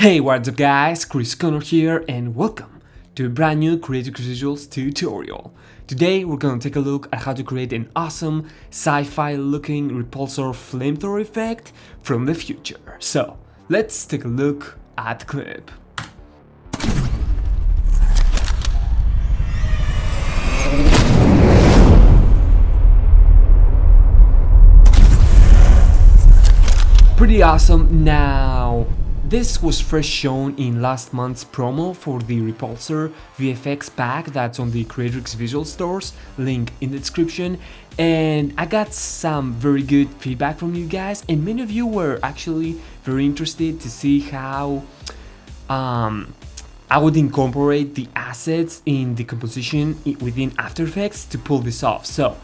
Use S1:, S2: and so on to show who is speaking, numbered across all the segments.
S1: Hey, what's up guys, Chris Connor here and welcome to a brand new Creative Visuals tutorial. Today we're gonna take a look at how to create an awesome sci-fi looking repulsor flamethrower effect from the future. So let's take a look at the clip. Pretty awesome. Now, this was first shown in last month's promo for the Repulsor VFX pack that's on the Creative Visual stores, link in the description, and I got some very good feedback from you guys, and many of you were actually very interested to see how I would incorporate the assets in the composition within After Effects to pull this off. So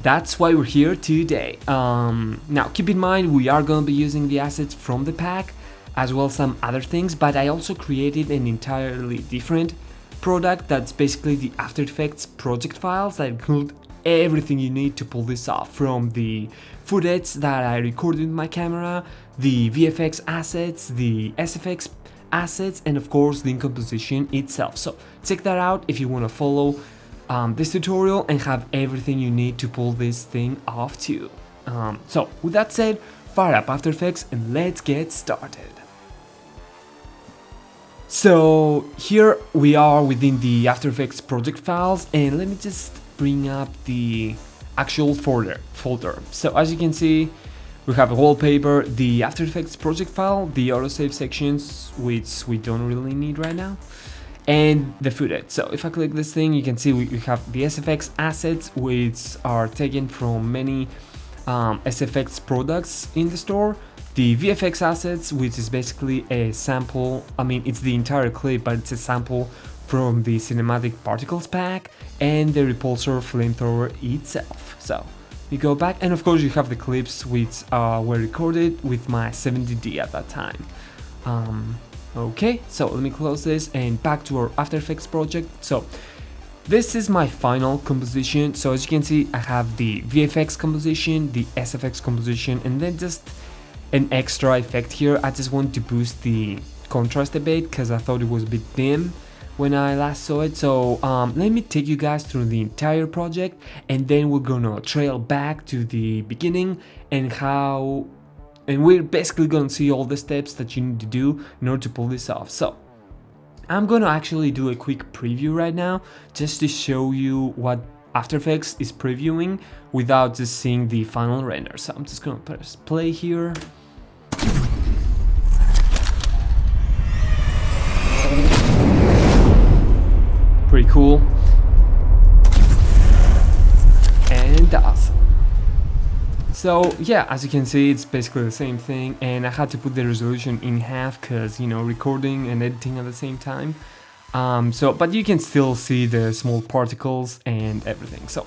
S1: that's why we're here today. Now keep in mind we are going to be using the assets from the pack as well as some other things, but I also created an entirely different product that's basically the After Effects project files that include everything you need to pull this off, from the footage that I recorded with my camera, the VFX assets, the SFX assets, and of course the composition itself. So check that out if you want to follow this tutorial and have everything you need to pull this thing off too. So with that said, fire up After Effects and let's get started. So here we are within the After Effects project files, and let me just bring up the actual folder. So as you can see, we have a wallpaper, the After Effects project file, the autosave sections, which we don't really need right now, and the footage. So if I click this thing, you can see we have the SFX assets, which are taken from many SFX products in the store, the VFX assets, which is basically a sample, I mean it's the entire clip, but it's a sample from the cinematic particles pack, and the repulsor flamethrower itself. So you go back, and of course you have the clips which were recorded with my 70D at that time. Okay, so let me close this and back to our After Effects project. So this is my final composition. So as you can see, I have the VFX composition, the SFX composition, and then just an extra effect here. I just want to boost the contrast a bit because I thought it was a bit dim when I last saw it. So let me take you guys through the entire project, and then we're gonna trail back to the beginning and we're basically gonna see all the steps that you need to do in order to pull this off. So I'm gonna actually do a quick preview right now just to show you what After Effects is previewing without just seeing the final render. So I'm just gonna press play here. Pretty cool and awesome. So yeah, as you can see, it's basically the same thing, and I had to put the resolution in half because, you know, recording and editing at the same time. But you can still see the small particles and everything. So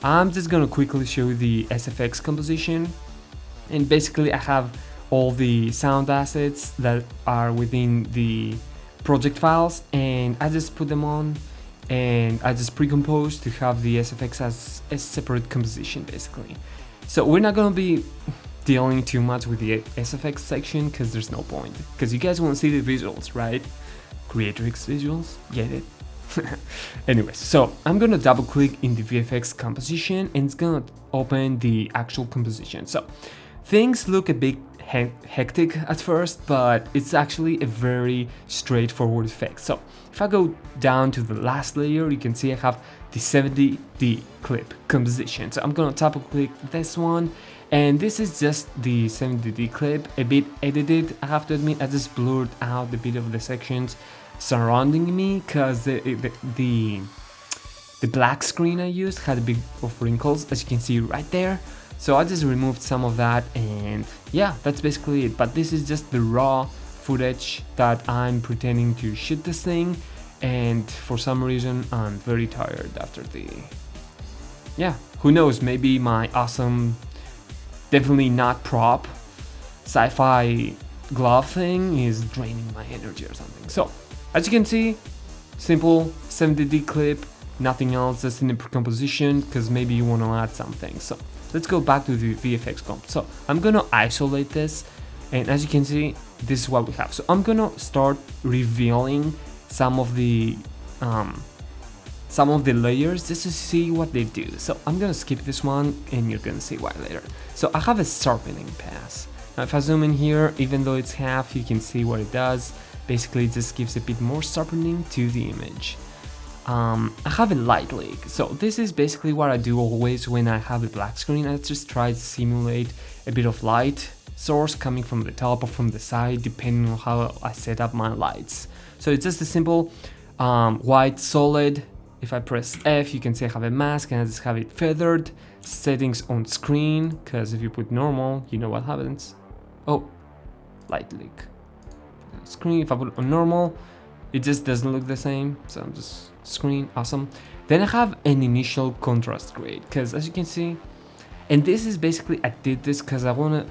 S1: I'm just gonna quickly show you the SFX composition, and basically I have all the sound assets that are within the project files, and I just put them on, and I just pre-compose to have the SFX as a separate composition basically. So we're not gonna be dealing too much with the SFX section because there's no point, because you guys want to see the visuals, right? Creative Visuals, get it? Anyways, so I'm gonna double click in the VFX composition and it's gonna open the actual composition. So things look a bit hectic at first, but it's actually a very straightforward effect. So if I go down to the last layer, you can see I have the 70D clip composition. So I'm gonna double click this one, and this is just the 70D clip, a bit edited. I have to admit, I just blurred out a bit of the sections surrounding me because the black screen I used had a bit of wrinkles, as you can see right there. So I just removed some of that, and yeah, that's basically it. But this is just the raw footage that I'm pretending to shoot this thing, and for some reason I'm very tired after yeah, who knows, maybe my awesome, definitely not prop, sci-fi glove thing is draining my energy or something. So as you can see, simple 70D clip, nothing else, just in the composition, because maybe you want to add something. So let's go back to the VFX Comp. So I'm gonna isolate this And as you can see, this is what we have. So I'm gonna start revealing some of the layers just to see what they do. So I'm gonna skip this one and you're gonna see why later. So I have a sharpening pass. Now if I zoom in here, even though it's half, you can see what it does. Basically it just gives a bit more sharpening to the image. I have a light leak. So this is basically what I do always when I have a black screen. I just try to simulate a bit of light source coming from the top or from the side, depending on how I set up my lights. So it's just a simple white solid. If I press F, you can see I have a mask and I just have it feathered. Settings on screen, because if you put normal, you know what happens. Oh, light leak. Screen, if I put it on normal, it just doesn't look the same. So I'm just screen, awesome. Then I have an initial contrast grade, because as you can see, and this is basically, I did this because I want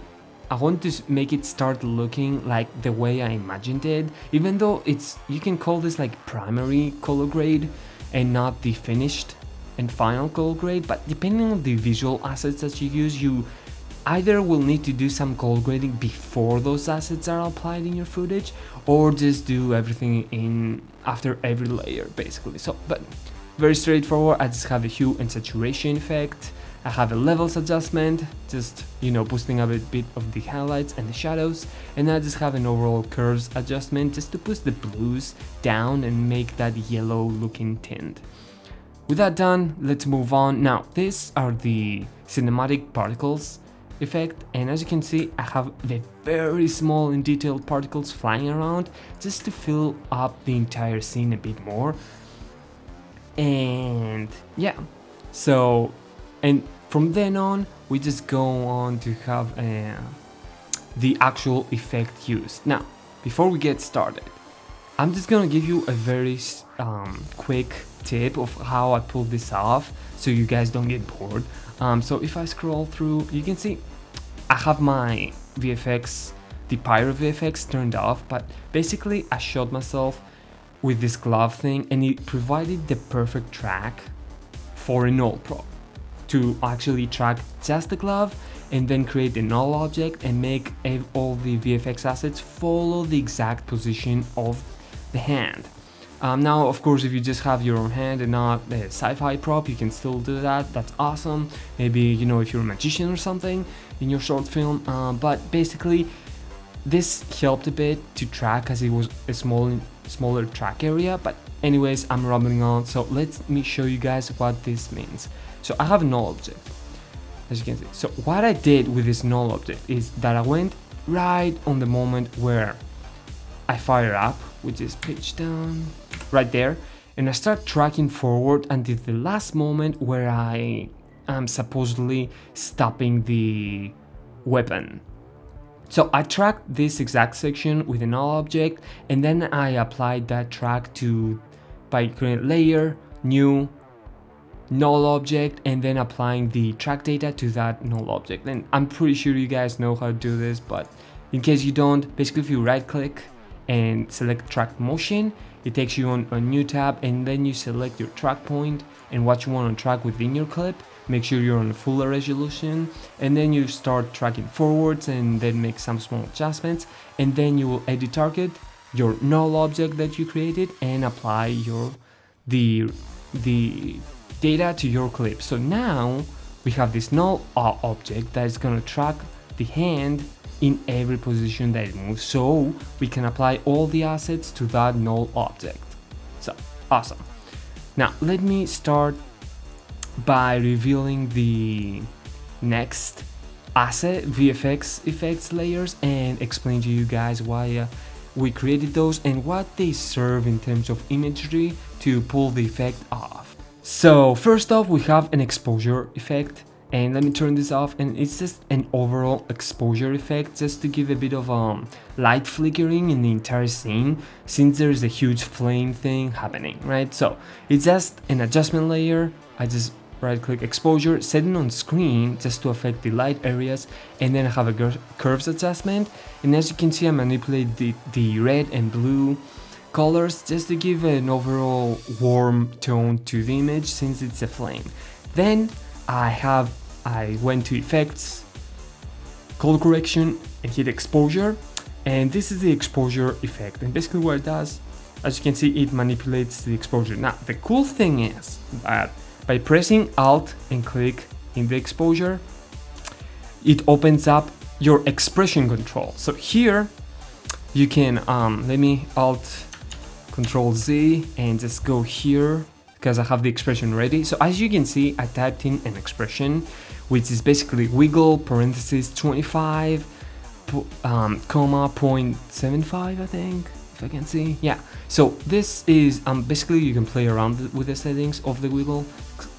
S1: to make it start looking like the way I imagined it, even though you can call this like primary color grade and not the finished and final color grade, but depending on the visual assets that you use, you either will need to do some color grading before those assets are applied in your footage, or just do everything in after every layer basically. So, but very straightforward. I just have a hue and saturation effect. I have a levels adjustment, just, you know, boosting up a bit of the highlights and the shadows, and I just have an overall curves adjustment just to push the blues down and make that yellow looking tint. With that done, let's move on. Now, these are the cinematic particles effect, and as you can see, I have the very small and detailed particles flying around just to fill up the entire scene a bit more. And yeah, so, and from then on, we just go on to have the actual effect used. Now, before we get started, I'm just gonna give you a very quick tip of how I pull this off so you guys don't get bored. So if I scroll through, you can see I have my VFX, the Pyro VFX turned off, but basically I shot myself with this glove thing and it provided the perfect track for a null prop to actually track just the glove and then create a null object and make all the VFX assets follow the exact position of the hand. Now, of course, if you just have your own hand and not a sci-fi prop, you can still do that. That's awesome. Maybe, you know, if you're a magician or something in your short film. But basically, this helped a bit to track as it was a smaller track area. But anyways, I'm rambling on. So let me show you guys what this means. So I have a null object, as you can see. So what I did with this null object is that I went right on the moment where I fire up, which is pitch down right there, and I start tracking forward until the last moment where I am supposedly stopping the weapon. So I tracked this exact section with a null object, and then I applied that track by creating layer, new, null object, and then applying the track data to that null object. And I'm pretty sure you guys know how to do this, but in case you don't, basically if you right click and select track motion, it takes you on a new tab, and then you select your track point and what you want to track within your clip. Make sure you're on a fuller resolution, and then you start tracking forwards and then make some small adjustments, and then you will edit target your null object that you created and apply the data to your clip. So now we have this null object that is going to track the hand in every position that it moves, so we can apply all the assets to that null object. So awesome. Now let me start by revealing the next asset, VFX effects layers, and explain to you guys why we created those and what they serve in terms of imagery to pull the effect off. So first off, we have an exposure effect. And let me turn this off, and it's just an overall exposure effect just to give a bit of light flickering in the entire scene, since there's a huge flame thing happening, right? So it's just an adjustment layer. I just right click exposure, setting on screen just to affect the light areas, and then I have a curves adjustment, and as you can see I manipulate the red and blue colors just to give an overall warm tone to the image since it's a flame. Then I went to effects, color correction and hit exposure, and this is the exposure effect. And basically what it does, as you can see, it manipulates the exposure. Now the cool thing is that by pressing Alt and click in the exposure, it opens up your expression control. So here you can let me Alt Control Z and just go here because I have the expression ready. So as you can see, I typed in an expression which is basically wiggle parentheses 25 comma 0.75, I think, if I can see. Yeah, so this is basically you can play around with the settings of the wiggle,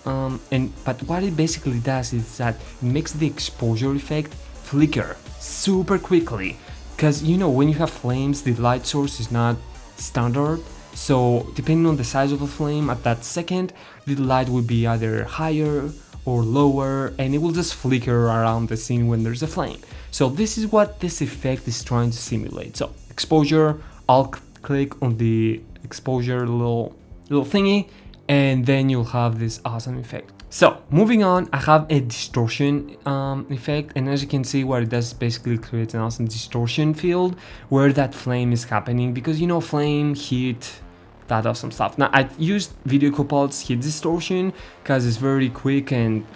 S1: but what it basically does is that it makes the exposure effect flicker super quickly, because you know when you have flames, the light source is not standard, so depending on the size of the flame at that second, the light will be either higher or lower, and it will just flicker around the scene when there's a flame. So this is what this effect is trying to simulate. So exposure, I'll click on the exposure little thingy, and then you'll have this awesome effect. So moving on, I have a distortion effect, and as you can see, what it does is basically create an awesome distortion field where that flame is happening, because you know flame, heat, that awesome stuff. Now I used Video Copilot's heat distortion because it's very quick and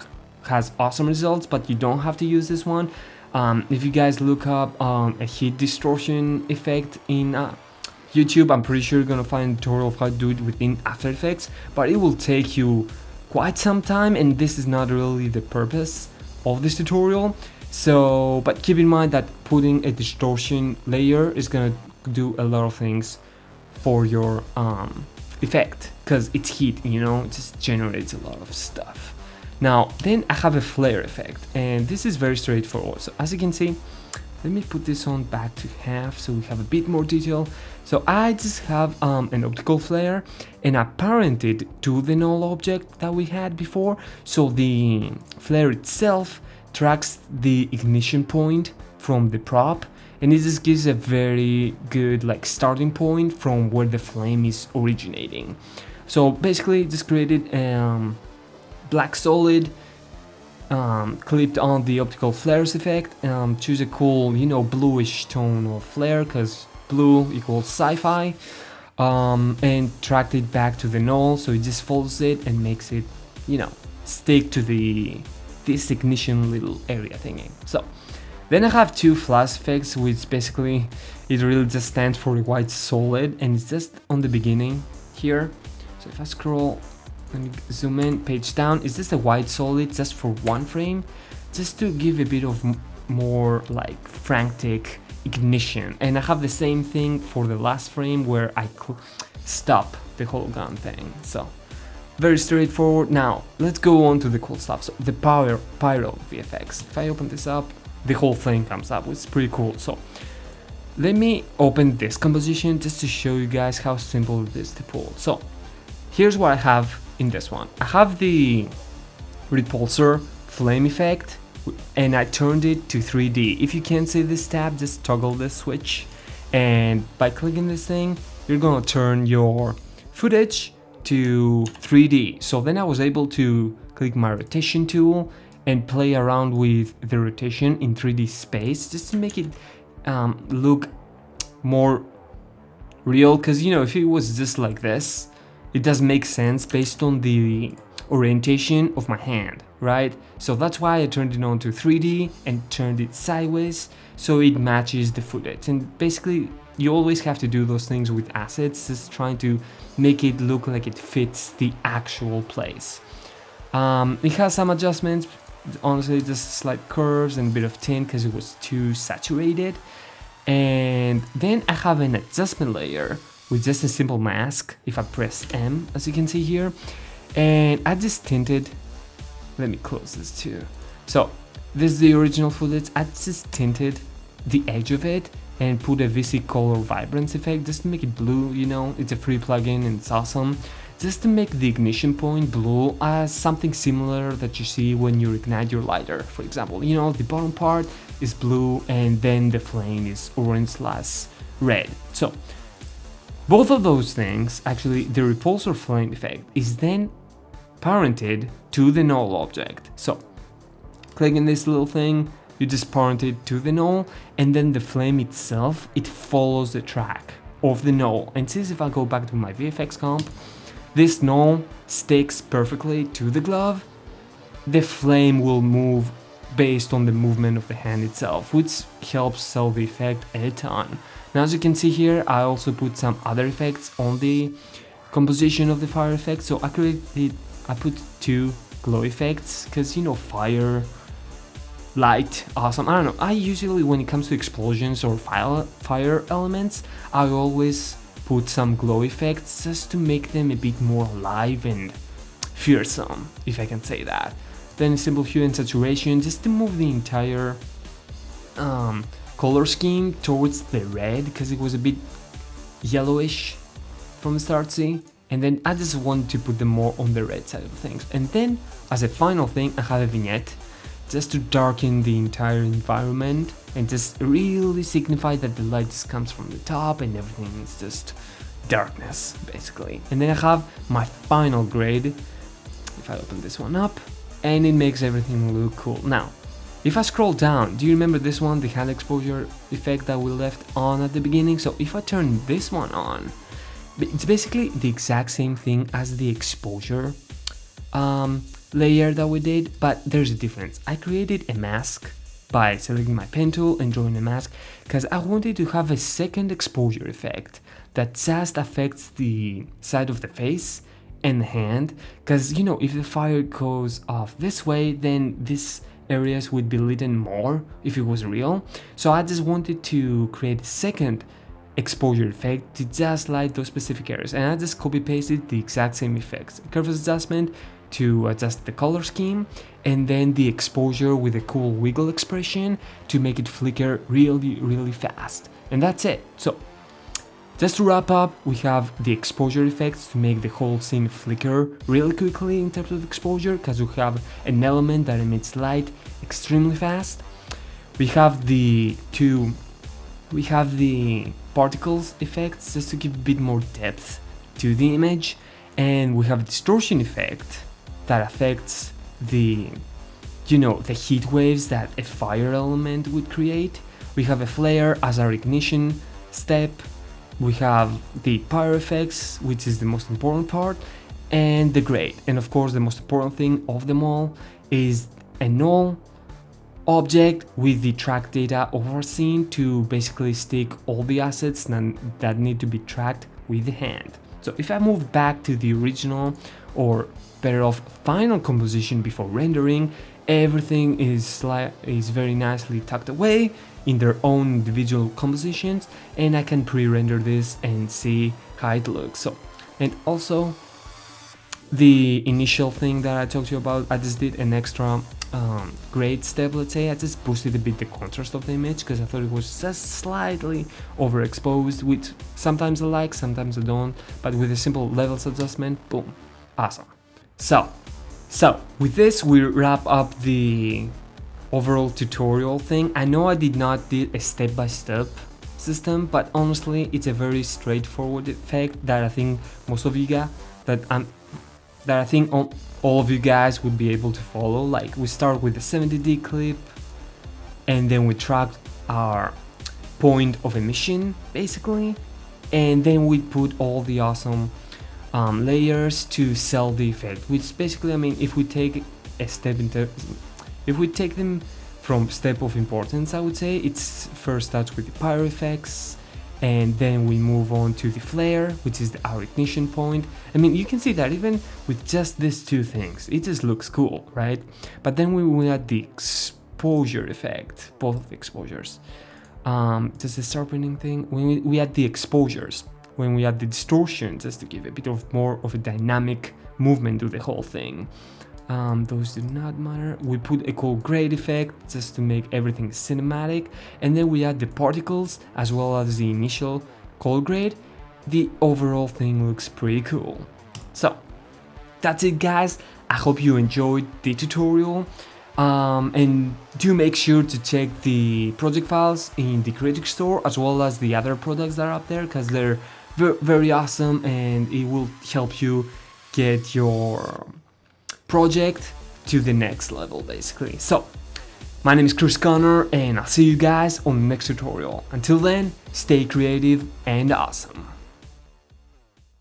S1: has awesome results, but you don't have to use this one. If you guys look up a heat distortion effect in YouTube, I'm pretty sure you're gonna find a tutorial of how to do it within After Effects, but it will take you quite some time, and this is not really the purpose of this tutorial. So, but keep in mind that putting a distortion layer is gonna do a lot of things for your effect, because it's heat, you know, it just generates a lot of stuff. Now then I have a flare effect, and this is very straightforward. So as you can see, let me put this on back to half so we have a bit more detail. So I just have an optical flare, and I parent it to the null object that we had before. So the flare itself tracks the ignition point from the prop, and it just gives a very good like starting point from where the flame is originating. So basically just created black solid, clipped on the optical flares effect, choose a cool, you know, bluish tone of flare because blue equals sci-fi, and tracked it back to the null, so it just folds it and makes it, you know, stick to this ignition little area thingy. So then I have two flash effects, which basically it really just stands for a white solid, and it's just on the beginning here. So if I scroll, let me zoom in, page down, it's just a white solid just for one frame, just to give a bit of more like frantic ignition. And I have the same thing for the last frame where I stop the whole gun thing. So very straightforward. Now let's go on to the cool stuff. So the pyro VFX, if I open this up, the whole thing comes up, which is pretty cool. So let me open this composition just to show you guys how simple it is to pull. So here's what I have in this one. I have the repulsor flame effect, and I turned it to 3D. If you can't see this tab, just toggle this switch, and by clicking this thing, you're gonna turn your footage to 3D. So then I was able to click my rotation tool and play around with the rotation in 3D space, just to make it look more real, because you know, if it was just like this, it doesn't make sense based on the orientation of my hand, right? So that's why I turned it on to 3D and turned it sideways so it matches the footage. And basically you always have to do those things with assets, just trying to make it look like it fits the actual place. It has some adjustments, honestly, just slight curves and a bit of tint because it was too saturated. And then I have an adjustment layer with just a simple mask. If I press M, as you can see here, and I just tinted, let me close this too. So this is the original footage. I just tinted the edge of it and put a VC color vibrance effect just to make it blue. You know, it's a free plugin and it's awesome. Just to make the ignition point blue as something similar that you see when you ignite your lighter, for example. You know, the bottom part is blue and then the flame is orange/red. So both of those things, actually the repulsor flame effect is then parented to the null object. So clicking this little thing, you just point it to the null, and then the flame itself, it follows the track of the null. And since if I go back to my VFX comp, this null sticks perfectly to the glove, the flame will move based on the movement of the hand itself, which helps sell the effect a ton. Now as you can see here, I also put some other effects on the composition of the fire effect. So I put 2 glow effects, because you know, fire, light, awesome. I don't know, I usually, when it comes to explosions or fire elements, I always put some glow effects just to make them a bit more alive and fearsome, if I can say that. Then a simple hue and saturation just to move the entire color scheme towards the red, because it was a bit yellowish from the start, see? And then I just want to put them more on the red side of things. And then as a final thing, I have a vignette just to darken the entire environment and just really signify that the light just comes from the top and everything is just darkness, basically. And then I have my final grade, if I open this one up, and it makes everything look cool. Now, if I scroll down, do you remember this one, the hand exposure effect that we left on at the beginning? So if I turn this one on, it's basically the exact same thing as the exposure layer that we did, but there's a difference. I created a mask by selecting my pen tool and drawing a mask, because I wanted to have a second exposure effect that just affects the side of the face and the hand, because you know, if the fire goes off this way, then these areas would be lit more if it was real. So I just wanted to create a second exposure effect to just light those specific areas, and I just copy pasted the exact same effects: curve adjustment to adjust the color scheme, and then the exposure with a cool wiggle expression to make it flicker really fast. And that's it. So just to wrap up, we have the exposure effects to make the whole scene flicker really quickly in terms of exposure, because we have an element that emits light extremely fast. We have the particles effects just to give a bit more depth to the image, and we have a distortion effect that affects the heat waves that a fire element would create. We have a flare as our ignition step. We have the pyro effects, which is the most important part, and the grade. And of course, the most important thing of them all is a null object with the track data of our scene to basically stick all the assets that need to be tracked with the hand. So if I move back to the original, or better off final composition before rendering, everything is very nicely tucked away in their own individual compositions, and I can pre-render this and see how it looks. So, and also the initial thing that I talked to you about, I just did an extra grade step, let's say. I just boosted a bit the contrast of the image, because I thought it was just slightly overexposed, which sometimes I like, sometimes I don't, but with a simple levels adjustment, boom, awesome. So with this, we wrap up the overall tutorial thing. I know I did not do a step-by-step system, but honestly, it's a very straightforward effect that I think most of you guys, that I think all of you guys would be able to follow. Like, we start with a 70D clip, and then we track our point of emission, basically, and then we put all the awesome layers to sell the effect, which basically, I mean, if we take a step if we take them from step of importance, I would say it's first starts with the pyro effects, and then we move on to the flare, which is our ignition point. I mean, you can see that even with just these two things, it just looks cool, right? But then we add the exposure effect, both of the exposures. Just the sharpening thing, when we add the exposures, when we add the distortion, just to give a bit of more of a dynamic movement to the whole thing. Those do not matter. We put a cool grade effect just to make everything cinematic, and then we add the particles as well as the initial color grade. The overall thing looks pretty cool. So that's it, guys. I hope you enjoyed the tutorial, and do make sure to check the project files in the Creative Store as well as the other products that are up there, because they're very awesome, and it will help you get your project to the next level, basically. So My name is Chris Connor, and I'll see you guys on the next tutorial. Until then, stay creative and awesome.